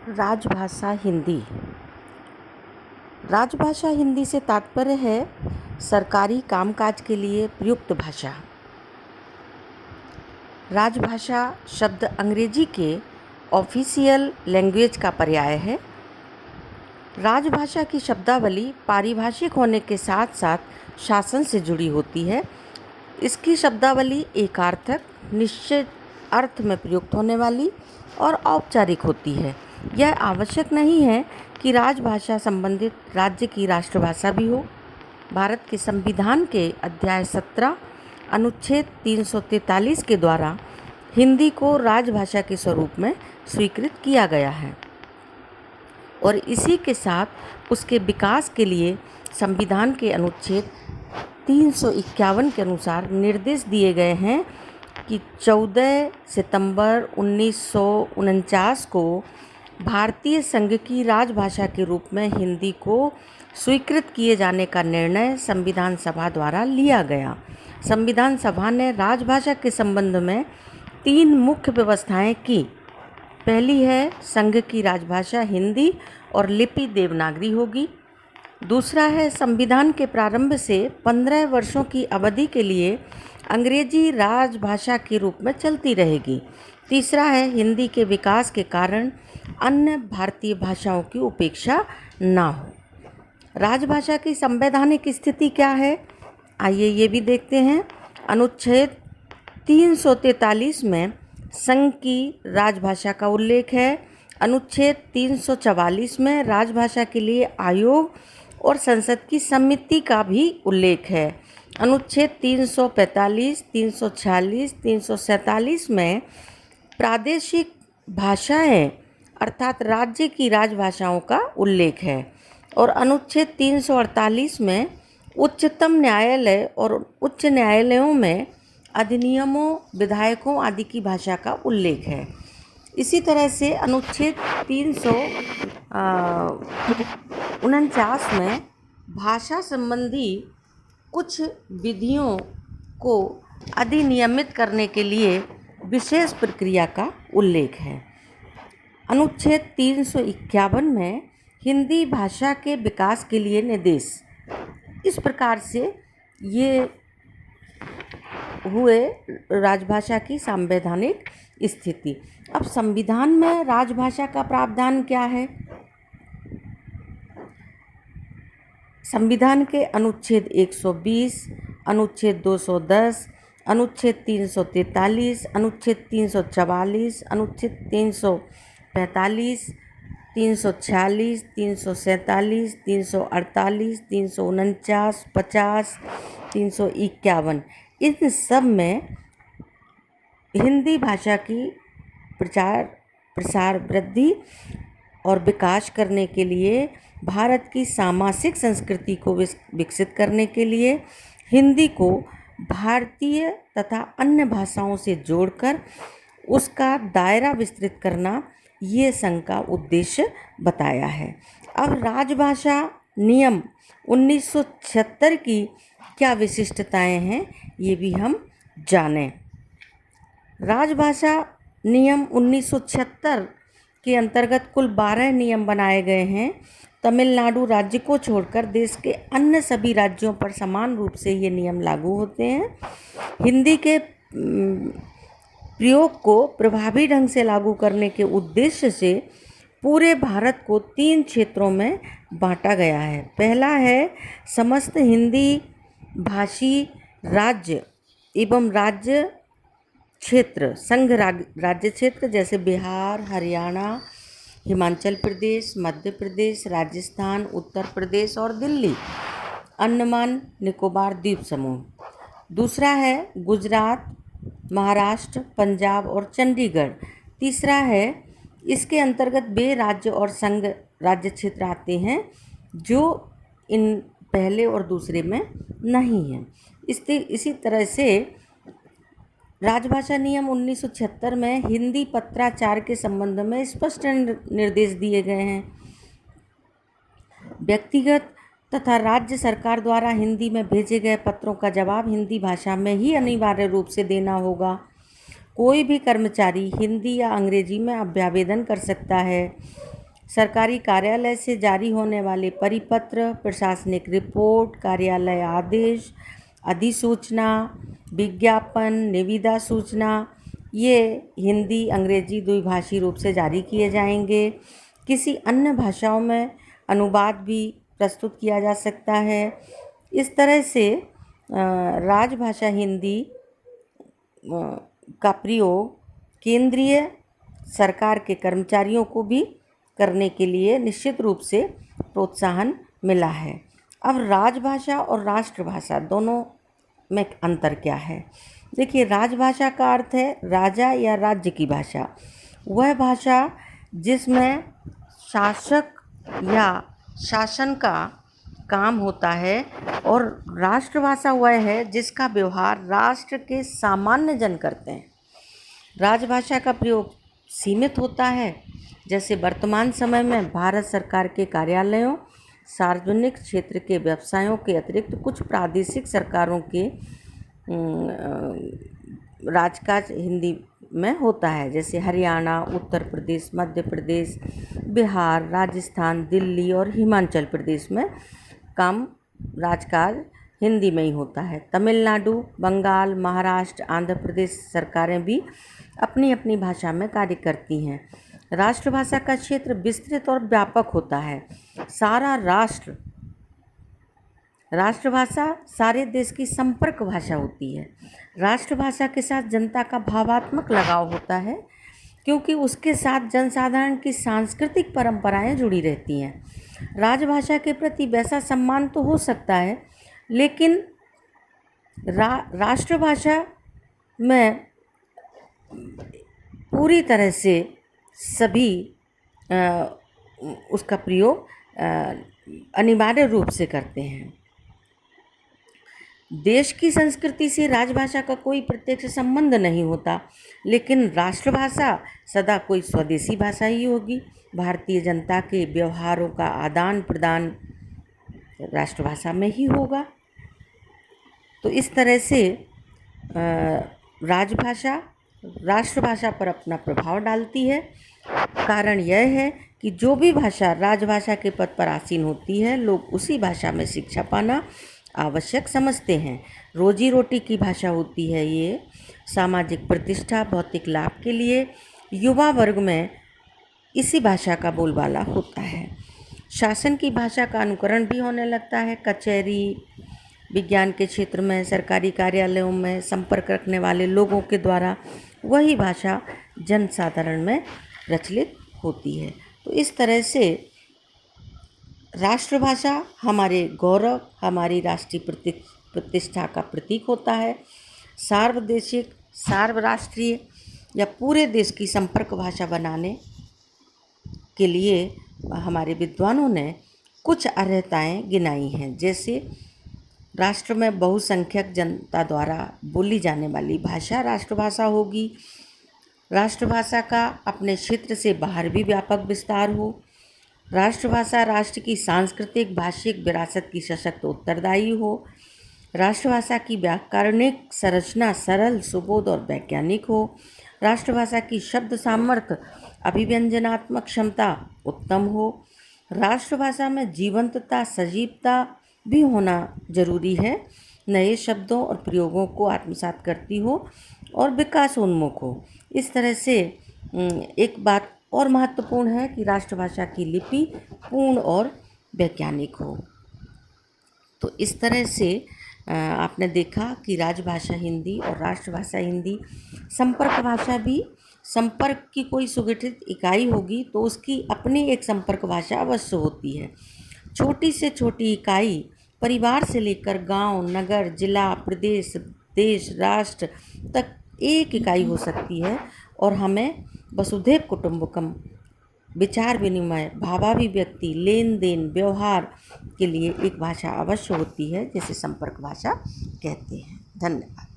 राजभाषा हिंदी। राजभाषा हिंदी से तात्पर्य है सरकारी कामकाज के लिए प्रयुक्त भाषा। राजभाषा शब्द अंग्रेजी के ऑफिशियल लैंग्वेज का पर्याय है। राजभाषा की शब्दावली पारिभाषिक होने के साथ साथ शासन से जुड़ी होती है। इसकी शब्दावली एकार्थक, निश्चित अर्थ में प्रयुक्त होने वाली और औपचारिक होती है। यह आवश्यक नहीं है कि राजभाषा संबंधित राज्य की राष्ट्रभाषा भी हो। भारत के संविधान के अध्याय 17 अनुच्छेद 343 के द्वारा हिंदी को राजभाषा के स्वरूप में स्वीकृत किया गया है और इसी के साथ उसके विकास के लिए संविधान के अनुच्छेद 351 के अनुसार निर्देश दिए गए हैं कि 14 सितंबर 1949 को भारतीय संघ की राजभाषा के रूप में हिंदी को स्वीकृत किए जाने का निर्णय संविधान सभा द्वारा लिया गया। संविधान सभा ने राजभाषा के संबंध में 3 मुख्य व्यवस्थाएं की। पहली है संघ की राजभाषा हिंदी और लिपि देवनागरी होगी। दूसरा है संविधान के प्रारंभ से 15 वर्षों की अवधि के लिए अंग्रेजी राजभाषा के रूप में चलती रहेगी। तीसरा है हिंदी के विकास के कारण अन्य भारतीय भाषाओं की उपेक्षा ना हो। राजभाषा की संवैधानिक स्थिति क्या है, आइए ये भी देखते हैं। अनुच्छेद 343 में संघ की राजभाषा का उल्लेख है। अनुच्छेद 344 में राजभाषा के लिए आयोग और संसद की समिति का भी उल्लेख है। अनुच्छेद 345, 346, 347 में प्रादेशिक भाषाएं अर्थात राज्य की राजभाषाओं का उल्लेख है और अनुच्छेद 348 में उच्चतम न्यायालय और उच्च न्यायालयों में अधिनियमों, विधायकों आदि की भाषा का उल्लेख है। इसी तरह से अनुच्छेद 349 में भाषा संबंधी कुछ विधियों को अधिनियमित करने के लिए विशेष प्रक्रिया का उल्लेख है। अनुच्छेद 351 में हिंदी भाषा के विकास के लिए निर्देश। इस प्रकार से ये हुए राजभाषा की संवैधानिक स्थिति। अब संविधान में राजभाषा का प्रावधान क्या है? संविधान के अनुच्छेद 120, अनुच्छेद 210, अनुच्छेद 343, अनुच्छेद 344, अनुच्छेद 345, 346, 347, 348, 349, 50, 351 इन सब में हिंदी भाषा की प्रचार प्रसार, वृद्धि और विकास करने के लिए, भारत की सामासिक संस्कृति को विकसित करने के लिए हिंदी को भारतीय तथा अन्य भाषाओं से जोड़कर उसका दायरा विस्तृत करना ये संघ का उद्देश्य बताया है। अब राजभाषा नियम 1976 की क्या विशिष्टताएं हैं ये भी हम जानें। राजभाषा नियम 1976 के अंतर्गत कुल 12 नियम बनाए गए हैं। तमिलनाडु राज्य को छोड़कर देश के अन्य सभी राज्यों पर समान रूप से ये नियम लागू होते हैं। हिंदी के प्रयोग को प्रभावी ढंग से लागू करने के उद्देश्य से पूरे भारत को 3 क्षेत्रों में बांटा गया है। पहला है समस्त हिंदी भाषी राज्य एवं राज्य क्षेत्र, संघ राज्य क्षेत्र जैसे बिहार, हरियाणा, हिमाचल प्रदेश, मध्य प्रदेश, राजस्थान, उत्तर प्रदेश और दिल्ली, अंडमान निकोबार द्वीप समूह। दूसरा है गुजरात, महाराष्ट्र, पंजाब और चंडीगढ़। तीसरा है इसके अंतर्गत वे राज्य और संघ राज्य क्षेत्र आते हैं जो इन पहले और दूसरे में नहीं हैं। इसी तरह से राजभाषा नियम 1976 में हिंदी पत्राचार के संबंध में स्पष्ट निर्देश दिए गए हैं। व्यक्तिगत तथा राज्य सरकार द्वारा हिंदी में भेजे गए पत्रों का जवाब हिंदी भाषा में ही अनिवार्य रूप से देना होगा। कोई भी कर्मचारी हिंदी या अंग्रेजी में अभ्यावेदन कर सकता है। सरकारी कार्यालय से जारी होने वाले परिपत्र, प्रशासनिक रिपोर्ट, कार्यालय आदेश, अधिसूचना, विज्ञापन, निविदा सूचना ये हिंदी अंग्रेजी द्विभाषी रूप से जारी किए जाएंगे। किसी अन्य भाषाओं में अनुवाद भी प्रस्तुत किया जा सकता है। इस तरह से राजभाषा हिंदी का प्रयोग केंद्रीय सरकार के कर्मचारियों को भी करने के लिए निश्चित रूप से प्रोत्साहन मिला है। अब राजभाषा और राष्ट्रभाषा दोनों में अंतर क्या है? देखिए, राजभाषा का अर्थ है राजा या राज्य की भाषा। वह भाषा जिसमें शासक या शासन का काम होता है, और राष्ट्रभाषा वह है जिसका व्यवहार राष्ट्र के सामान्य जन करते हैं। राजभाषा का प्रयोग सीमित होता है, जैसे वर्तमान समय में भारत सरकार के कार्यालयों, सार्वजनिक क्षेत्र के व्यवसायों के अतिरिक्त कुछ प्रादेशिक सरकारों के राजकाज हिंदी में होता है, जैसे हरियाणा, उत्तर प्रदेश, मध्य प्रदेश, बिहार, राजस्थान, दिल्ली और हिमाचल प्रदेश में काम राजकाज हिंदी में ही होता है। तमिलनाडु, बंगाल, महाराष्ट्र, आंध्र प्रदेश सरकारें भी अपनी अपनी भाषा में कार्य करती हैं। राष्ट्रभाषा का क्षेत्र विस्तृत और व्यापक होता है। सारा राष्ट्र, राष्ट्रभाषा सारे देश की संपर्क भाषा होती है। राष्ट्रभाषा के साथ जनता का भावात्मक लगाव होता है, क्योंकि उसके साथ जनसाधारण की सांस्कृतिक परंपराएं जुड़ी रहती हैं। राजभाषा के प्रति वैसा सम्मान तो हो सकता है, लेकिन राष्ट्रभाषा में पूरी तरह से सभी उसका प्रयोग अनिवार्य रूप से करते हैं। देश की संस्कृति से राजभाषा का कोई प्रत्यक्ष संबंध नहीं होता, लेकिन राष्ट्रभाषा सदा कोई स्वदेशी भाषा ही होगी। भारतीय जनता के व्यवहारों का आदान प्रदान राष्ट्रभाषा में ही होगा। तो इस तरह से राजभाषा राष्ट्रभाषा पर अपना प्रभाव डालती है। कारण यह है कि जो भी भाषा राजभाषा के पद पर आसीन होती है, लोग उसी भाषा में शिक्षा पाना आवश्यक समझते हैं। रोजी रोटी की भाषा होती है ये। सामाजिक प्रतिष्ठा, भौतिक लाभ के लिए युवा वर्ग में इसी भाषा का बोलबाला होता है। शासन की भाषा का अनुकरण भी होने लगता है। कचहरी, विज्ञान के क्षेत्र में, सरकारी कार्यालयों में संपर्क रखने वाले लोगों के द्वारा वही भाषा जनसाधारण में प्रचलित होती है। तो इस तरह से राष्ट्रभाषा हमारे गौरव, हमारी राष्ट्रीय प्रतिष्ठा का प्रतीक होता है। सार्वदेशिक, सार्वराष्ट्रीय या पूरे देश की संपर्क भाषा बनाने के लिए हमारे विद्वानों ने कुछ अर्हताएं गिनाई हैं, जैसे राष्ट्र में बहुसंख्यक जनता द्वारा बोली जाने वाली भाषा राष्ट्रभाषा होगी। राष्ट्रभाषा का अपने क्षेत्र से बाहर भी व्यापक विस्तार हो। राष्ट्रभाषा राष्ट्र की सांस्कृतिक भाषिक विरासत की सशक्त उत्तरदायी हो। राष्ट्रभाषा की व्याकरणिक संरचना सरल, सुबोध और वैज्ञानिक हो। राष्ट्रभाषा की शब्द सामर्थ्य, अभिव्यंजनात्मक क्षमता उत्तम हो। राष्ट्रभाषा में जीवंतता, सजीवता भी होना जरूरी है। नए शब्दों और प्रयोगों को आत्मसात करती हो और विकासोन्मुख हो। इस तरह से एक बात और महत्वपूर्ण है कि राष्ट्रभाषा की लिपि पूर्ण और वैज्ञानिक हो। तो इस तरह से आपने देखा कि राजभाषा हिंदी और राष्ट्रभाषा हिंदी संपर्क भाषा भी। संपर्क की कोई सुगठित इकाई होगी तो उसकी अपनी एक संपर्क भाषा अवश्य होती है। छोटी से छोटी इकाई परिवार से लेकर गांव, नगर, जिला, प्रदेश, देश, राष्ट्र तक एक इकाई हो सकती है, और हमें वसुधैव कुटुंबकम विचार विनिमय, भावाभिव्यक्ति, लेन देन, व्यवहार के लिए एक भाषा अवश्य होती है, जिसे संपर्क भाषा कहते हैं। धन्यवाद।